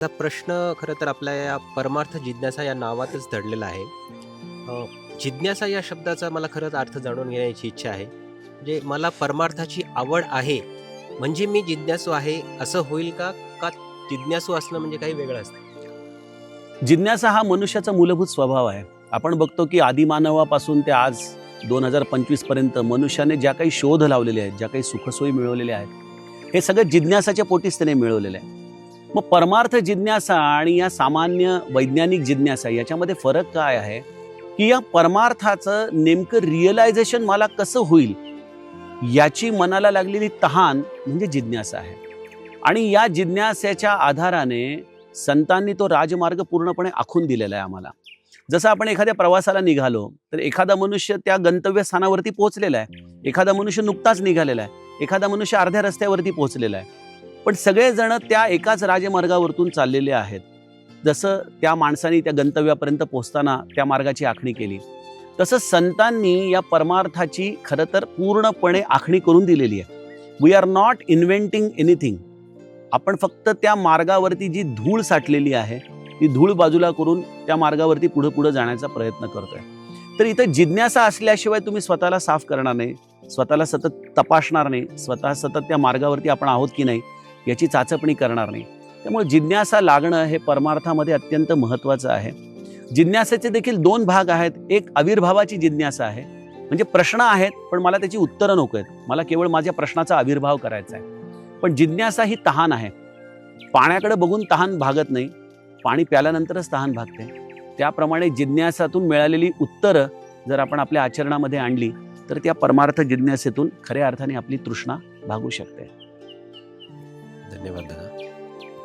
हा प्रश्न खरं तर आपल्या या परमार्थ जिज्ञासा या नावातच दडलेला आहे. अ, जिज्ञासा या शब्दाचा मला खरंच अर्थ जाणून घेण्याची इच्छा आहे. म्हणजे मला परमार्थाची आवड आहे, म्हणजे मी जिज्ञासू आहे असं होईल का? का जिज्ञासू असणं म्हणजे काही वेगळं असतं? जिज्ञासा हा मनुष्याचा मूलभूत स्वभाव आहे. आपण बघतो की आदिमानवापासून ते आज 2025 पर्यंत मनुष्याने ज्या काही शोध लावलेले आहेत, ज्या काही सुखसोयी मिळवलेल्या आहेत, हे सगळं जिज्ञासाच्या पोटीच त्याने मिळवलेलं आहे. मग परमार्थ जिज्ञासा आणि या सामान्य वैज्ञानिक जिज्ञासा याच्यामध्ये फरक काय आहे, की या परमार्थाचं नेमकं रिअलायझेशन मला कसं होईल, याची मनाला लागलेली तहान म्हणजे जिज्ञासा आहे. आणि या जिज्ञासेच्या आधाराने संतांनी तो राजमार्ग पूर्णपणे आखून दिलेला आहे आम्हाला. जसं आपण एखाद्या प्रवासाला निघालो तर एखादा मनुष्य त्या गंतव्यस्थानावरती पोहोचलेला आहे, एखादा मनुष्य नुकताच निघालेला आहे, एखादा मनुष्य अर्ध्या रस्त्यावरती पोहोचलेला आहे, पण सगळेजण त्या एकाच राजमार्गावरतून चाललेले आहेत. जसं त्या माणसाने त्या गंतव्यापर्यंत पोहोचताना त्या मार्गाची आखणी केली, तसं संतांनी या परमार्थाची खरं तर पूर्णपणे आखणी करून दिलेली आहे. We are not inventing anything. आपण फक्त त्या मार्गावरती जी धूळ साठलेली आहे ती धूळ बाजूला करून त्या मार्गावरती पुढे पुढे जाण्याचा प्रयत्न करतोय. तर इथं जिज्ञासा असल्याशिवाय तुम्ही स्वतःला साफ करणार नाही, स्वतःला सतत तपासणार नाही, स्वतः सतत त्या मार्गावरती आपण आहोत की नाही याची चाचपणी करणार नाही. त्यामुळे जिज्ञासा लागणं हे परमार्थामध्ये अत्यंत महत्त्वाचं आहे. जिज्ञासेचे देखील दोन भाग आहेत. एक आविर्भावाची जिज्ञासा आहे, म्हणजे प्रश्न आहेत पण मला त्याची उत्तरं नको आहेत, मला केवळ माझ्या प्रश्नाचा आविर्भाव करायचा आहे. पण जिज्ञासा ही तहान आहे. पाण्याकडे बघून तहान भागत नाही, पाणी प्याल्यानंतरच तहान भागते. त्याप्रमाणे जिज्ञासातून मिळालेली उत्तरं जर आपण आपल्या आचरणामध्ये आणली तर त्या परमार्थ जिज्ञासेतून खऱ्या अर्थाने आपली तृष्णा भागू शकते. धन्यवाद दादा.